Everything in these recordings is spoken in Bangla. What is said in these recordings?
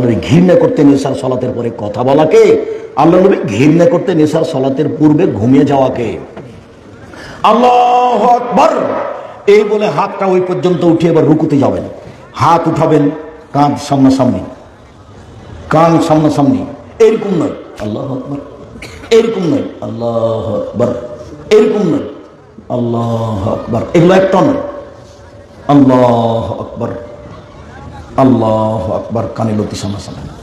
নবী ঘৃণা করতেন এশার সালাতের পরে কথা বলাকে, আল্লাহ নবী ঘৃণা করতেন এশার সালাতের পূর্বে ঘুমিয়ে যাওয়াকে। আল্লাহু আকবার এই বলে হাতটা ওই পর্যন্ত উঠে এবার রুকুতে যাবেন। হাত উঠাবেন, কাঁধ সামনাসামনি, কান সামনাসামনি, এরকম নয় আল্লাহু আকবার, এরকম নয় আল্লাহু আকবার, এরকম নয় আল্লাহু আকবার, এগুলো একটা নয়। আল্লাহু আকবার, আল্লাহু আকবার, কানে লতি সামনাসামনি।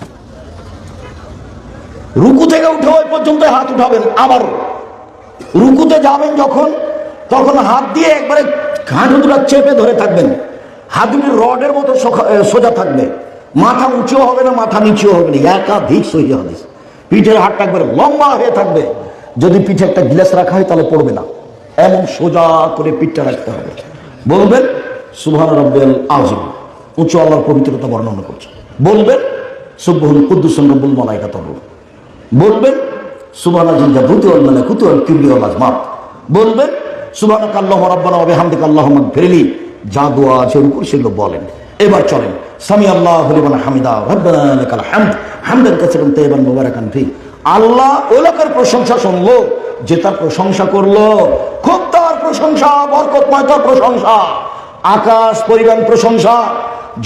রুকু থেকে উঠে ওই পর্যন্ত হাত উঠাবেন। আবার রুকুতে যাবেন যখন, তখন হাত দিয়ে একবারে হাঁটু দুটো চেপে ধরে থাকবেন। হাত দুটি রডের মতো সোজা থাকবে, মাথা উঁচু হবে না, মাথা নিচু হবে না। একাধিক সহিহ হাদিস। পিঠের হাতটা একবারে লম্বা হয়ে থাকবে। যদি পিঠে একটা গ্লাস রাখা হয় তাহলে পড়বে না, এমন সোজা করে পিঠটা রাখতে হবে। বলবেন সুবহান রাব্বিয়াল আযীম, উঁচু আল্লাহর পবিত্রতা বর্ণনা করছে। বলবেন সুবহান কুদ্দুসুন রাব্বুল মালাইকাতুহু। বলবেন সুবহানাল্লাযী জাবরুতু ওয়াল মালাকুতু ওয়াল কিবরিয়া ওয়াল আযমাত। বলবেন সুবহানাকাল্লাহুম্মা রাব্বানা ওয়া বিহামদিকা আল্লাহুম্মা ইগফিরলি। যা দোয়া আছে রুকুর সেগুলো বলেন। এবার চলেন সামি আল্লাহু লিমান হামিদা রাব্বানা লাকাল হামদ হামদান কাসীরান তাইয়িবান মুবারাকান ফি। আল্লাহ ওই লোকের প্রশংসা শুনলো যে তার প্রশংসা করলো, খুব তার প্রশংসা, বরকতময় তার প্রশংসা। আকাশ পরিমাণ প্রশংসা,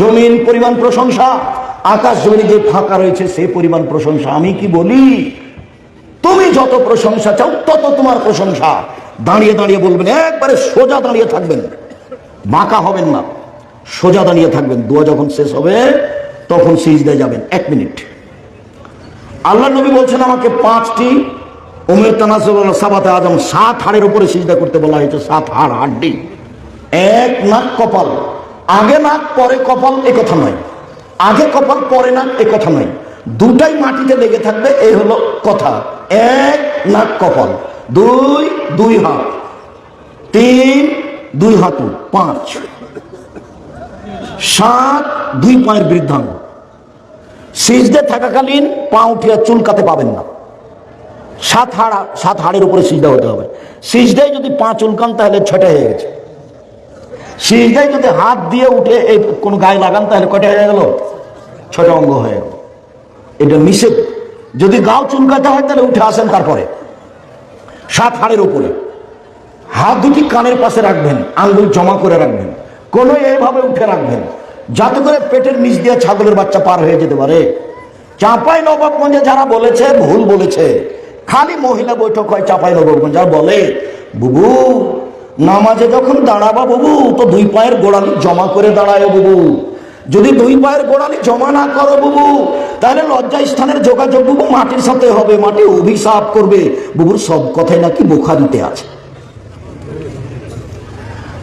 জমিন পরিমাণ প্রশংসা, আকাশ জমিনে যে ফাঁকা রয়েছে সে পরিমাণ প্রশংসা। আমি কি বলি, তুমি যত প্রশংসা চাও তত তোমার প্রশংসা। দাঁড়িয়ে দাঁড়িয়ে বলবেন, একবারে সোজা দাঁড়িয়ে থাকবেন, বাঁকা হবেন না, সোজা দাঁড়িয়ে থাকবেন। দোয়া যখন শেষ হবে তখন সিজদায় যাবেন। 1 মিনিট। আল্লাহ নবী বলছেন আমাকে 5টি উমের তানাসুল সাবাতে আজম, 7 হাড়ের উপরে সিজদা করতে বলা হয়েছে। 7 হাড়, হাড্ডি। 1 নাক কপাল, আগে নাক পরে কপাল এ কথা নয়, আগে কপাল পরে নাক এ কথা নয়, দুটাই মাটিতে লেগে থাকবে, এই হলো কথা। 1 নাক কপাল, 2 2 হাত, 3 2 হাঁটু, 5 7 2 পায়ের বৃদ্ধাঙ্গ। সিজদে থাকাকালীন পা উঠিয়া চুলকাতে পাবেন না। 7 হাড়ের উপরে সিজদা হতে হবে। সিজদায় যদি পা চুলকান তাহলে ছোট হয়ে গেছে। সিজদায় যদি হাত দিয়ে উঠে এই কোন গায়ে লাগান তাহলে কটা হয়ে গেল, ছোট অঙ্গ হয়ে গেল। এটা নিষেধ। যদি গাও চুলকাতে হয় তাহলে উঠে আসেন। তারপরে 7 হাড়ের উপরে হাত দুটি কানের পাশে রাখবেন, আঙ্গুল জমা করে রাখবেন, কোনো এইভাবে উঠে রাখবেন যাতে করে পেটের নিচ দিয়ে ছাগলের বাচ্চা পার হয়ে যেতে পারে। চাঁপাই নবাবগঞ্জে যারা বলেছে ভুল বলেছে, খালি মহিলা বৈঠক হয় চাঁপাই নবাবগঞ্জ। যারা বলে বুবু নামাজে যখন দাঁড়াবা বুবু তো 2 পায়ের গোড়ালি জমা করে দাঁড়ায় বুবু, যদি 2 পায়ের গোড়ালি জমা না করো বুবু তাহলে লজ্জা স্থানের যোগাযোগ বুবু মাটির সাথে হবে, মাটি অভিশাপ করবে। বুবুর সব কথাই নাকি বুখারীতে আছে।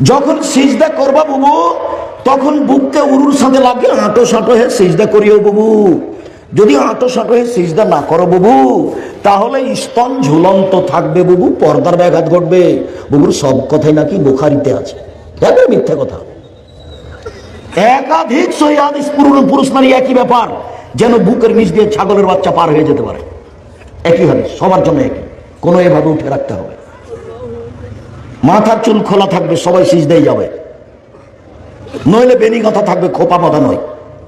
যখন সিজদা করবা বুবু তখন বুককে উরুর সাথে লাগিয়ে আঁটো সাঁটো হয়ে সিজদা করিও বুবু। যদি আঁটো সাঁটো হয়ে সিজদা না করো বুবু তাহলে স্তন ঝুলন্ত থাকবে বুবু, পর্দার ব্যাঘাত ঘটবে। বুবুর সব কথাই নাকি বুখারীতে আছে। এত মিথ্যা কথা। একাধিক সহিহ হাদিস, পুরুষ নারী একই ব্যাপার, যেন বুকের নিচ দিয়ে ছাগলের বাচ্চা পার হয়ে যেতে পারে। একই হাদিস, সবার জন্য একই। কোনো এভাবে উঠে রাখতে হবে। মাথার চুল খোলা থাকবে, সবাই সিজদায় যাবে। নইলে বেনি গাঁথা থাকবে, খোপা বাঁধা নয়,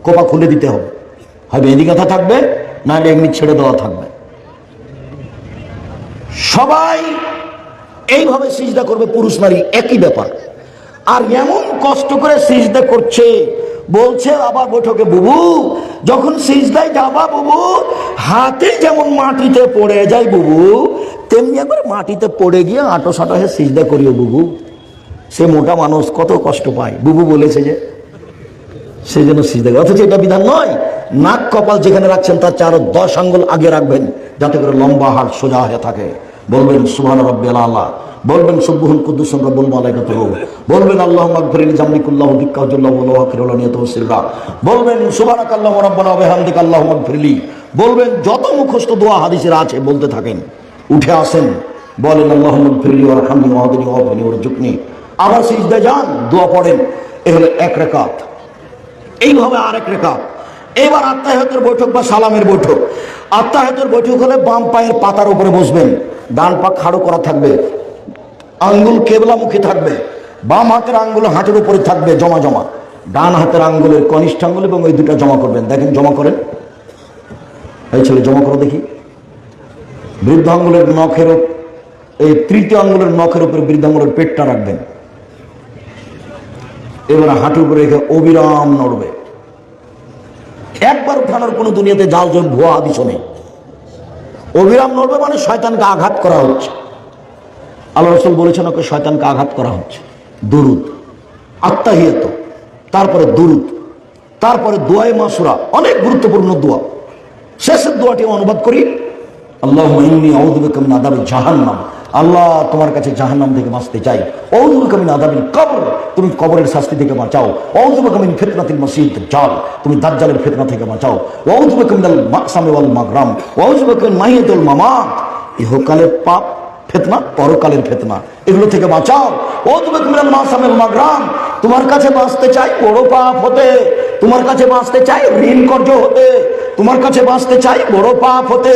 খোপা খুলে দিতে হবে। হয় বেনি গাঁথা থাকবে, নাহলে এমনি ছেড়ে দেওয়া থাকবে। সবাই এইভাবে সিজদা করবে, পুরুষ নারী একই ব্যাপার। আর এমন কষ্ট করে সিজদা করছে, বলছে আবার বৈঠকে বুবু যখন সিজদায় যাবা বুবু হাতে যেমন মাটিতে পড়ে যায় বুবু তেমনি একবার মাটিতে পড়ে গিয়ে আঁটো সাঁটো হয়ে সিজদা করিও বুবু। সে মোটা মানুষ কত কষ্ট পায়, বুবু বলেছে যে সেই জন্য সিজদা করে। অথচ এটা বিধান নয়। নাক কপাল যেখানে রাখছেন তার 4-10 আঙ্গুল আগে রাখবেন যাতে করে লম্বা হাড় সোজা হয়ে থাকে। বলবেন সুবহান রাব্বিয়াল আলা, বলবেন সুবহুন কুদ্দুসুন রাব্বুল মালাইকাতুহু, বলবেন আল্লাহুম্মা ইগফিরলি জামলিকুল্লাহু দিক্কাহুল্লাহু ওয়া আখিরুল নিয়াতুহু সিররা, বলবেন সুবহানাকাল্লাহুম্মা রাব্বানা ওয়া বিহামদিকা আল্লাহুম্মা ইগফিরলি। বলবেন যত মুখস্থ দোয়া হাদিসের আছে বলতে থাকেন। উঠে আসেন, বলেন আল্লাহুম্মা ইগফিরলি ওয়ারহামনি ওয়াহদিনি ওয়াফিনি ওয়ারজুকনি। আবার সিজদায় যান, দোয়া পড়েন। এ হলো 1 রাকাত। এইভাবে আরেক রাকাত। এবার আত্তাহিয়াতের বৈঠক বা সালামের বৈঠক। আত্তাহিয়াতের বৈঠক হলে বাম পায়ের পাতার উপরে বসবেন, ডান পা খাড়ো করা থাকবে, আঙ্গুল কেবলামুখী থাকবে, বাম হাতের আঙ্গুল হাঁটুর উপরে থাকবে জমা জমা, ডান হাতের আঙ্গুলের কনিষ্ঠ আঙ্গুল এবং ওই দুটা জমা করবেন। দেখেন জমা করেন, এই ছেলে জমা করো দেখি। বৃদ্ধ আঙ্গুলের নখের, এই তৃতীয় আঙ্গুলের নখের উপরে বৃদ্ধ আঙ্গুলের পেটটা রাখবেন। এবার হাঁটুর উপরে রেখে অবিরাম নড়বে। একবার উঠানোর কোনো দুনিয়াতে জাল জল ভুয়া হাদিস নেই। অবিরাম নড়বে মানে শয়তানকে আঘাত করা হচ্ছে। আল্লাহ রাসূল বলেছেন ওকে শয়তানকে আঘাত করা হচ্ছে। দুরুদ, আত্তাহিয়াত, তারপরে দুরুদ, তারপরে দোয়ায়ে মাসুরা, অনেক গুরুত্বপূর্ণ দোয়া। শেষের দোয়াটি অনুবাদ করি, আল্লাহুম্মা ইন্নী আউযু বিকা মিন আযাবি জাহান্নাম। আল্লাহ তোমার কাছে জাহান্নাম থেকে বাঁচতে চাই। আউযু বিকা মিন আযাবিল কবর, তুমি কবরের শাস্তি থেকে বাঁচাও। আউযু বিকা মিন ফিতনাতিল মাসীহিদ দাজ্জাল, তুমি দাজ্জালের ফিতনা থেকে বাঁচাও। আউযু বিকা মিনাল মাকসামি ওয়াল মাগরাম, আউযু বিকা মিন মাহিয়াতুল মামাত, ইহকালের পাপ ফিতনা, পরকালের ফিতনা, এগুলো থেকে বাঁচাও। আউযু বিকা মিনাল মাকসামি ওয়াল মাগরাম, তোমার কাছে বাঁচতে চাই বড় পাপ হতে, তোমার কাছে বাঁচতে চাই ঋণ কর্জ হতে, তোমার কাছে বাঁচতে চাই বড় পাপ হতে,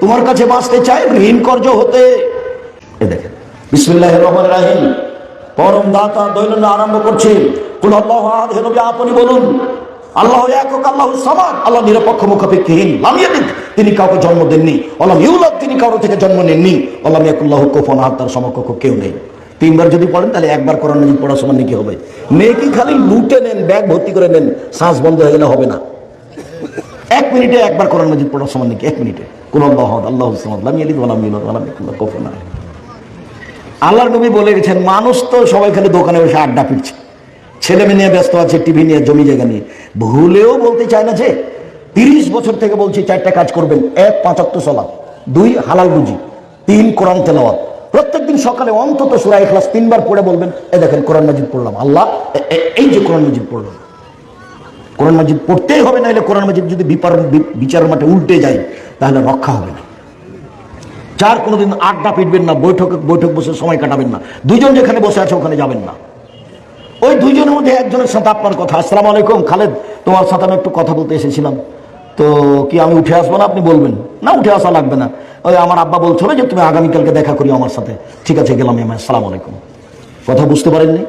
তোমার কাছে বাঁচতে চাই ঋণ কর্জ হতে। এ দেখেন, বিসমিল্লাহির রহমানির রহিম, পরম দাতা দৈনন্দিন আরম্ভ করছি। কুল আল্লাহু আহাদ, হে নবী আপনি বলুন আল্লাহু একক, আল্লাহু সামাদ, আল্লাহ নিরপেক্ষ মুখাপেক্ষীহীন। লাম ইয়ালিদ, তিনি কাউকে জন্ম দেননি। ওয়ালাম ইউলাদ, তিনি কারো থেকে জন্ম নেননি। ওয়ালাম ইয়াকুল লাহু কুফুওয়ান আহাদ, তার সমকক্ষ কেউ নেই। তিনবার যদি পড়েন তাহলে একবার কোরআন মাজিদ পড়ার সমান নেকি হবে। নেকি খালি লুটে নেন, ব্যাগ ভর্তি করে নেন, শ্বাস বন্ধ হয়ে গেলে হবে না। 1 মিনিটে একবার কোরআন মাজিদ পড়ার সমান নাকি? 1 মিনিটে কুল আল্লাহু আহাদ, আল্লাহু সামাদ, লাম ইয়ালিদ ওয়ালাম ইউলাদ ওয়ালাম ইয়াকুল লাহু কুফুওয়ান আহাদ। আল্লাহর নবী বলে গেছেন, মানুষ তো সবাই খালি দোকানে বসে আড্ডা পিটছে, ছেলে মেয়ে নিয়ে ব্যস্ত আছে, টিভি নিয়ে, জমি জায়গা নিয়ে। ভুলেও বলতে চায় না যে 30 বছর থেকে বলছি 4টা কাজ করবেন। 1 5 ওয়াক্ত সালাত, 2 হালাল রুজি, 3 কোরআন তেলাওয়াত। প্রত্যেকদিন সকালে অন্তত সূরা ইখলাস 3 বার পড়ে বলবেন, এ দেখেন কোরআন মাজিদ পড়লাম, আল্লাহ এই যে কোরআন মাজিদ পড়লাম। কোরআন মাজিদ পড়তেই হবে, না হলে কোরআন মাজিদ যদি বিচার মাঠে উল্টে যায় তাহলে রক্ষা হবে না। যার কোনোদিন আড্ডা পিটবেন না, বৈঠক বসে সময় কাটাবেন না, দুইজন যেখানে বসে আছে ওখানে যাবেন না। ওই দুইজনের মধ্যে একজনের সাথে আপনার কথা, আসসালামু আলাইকুম খালেদ, তোমার সাথে আমি একটু কথা বলতে এসেছিলাম, তো কি আমি উঠে আসবো না? আপনি বলবেন না উঠে আসা লাগবে না, ওই আমার আব্বা বলছিল যে তুমি আগামীকালকে দেখা করি আমার সাথে। ঠিক আছে, গেলাম আমি, আসসালামু আলাইকুম। কথা বুঝতে পারেননি?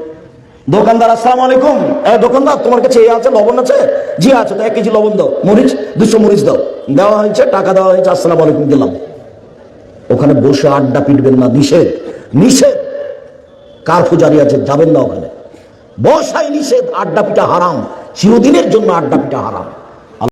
দোকানদার, আসসালামু আলাইকুম। দোকানদার, তোমার কাছে এই আছে, লবণ আছে? জি আছে। তো 1 কেজি লবণ দাও, মরিচ 200 মরিচ দাও। দেওয়া হয়েছে, টাকা দেওয়া হয়েছে, আসসালামু আলাইকুম, গেলাম। ওখানে বসে আড্ডা পিটবেন না, নিষেধ, নিষেধ। কারফিউ জারি আছে, যাবেন না ওখানে। বসাই নিষেধ, আড্ডা পিটা হারাম, চিরদিনের জন্য আড্ডা পিটা হারাম।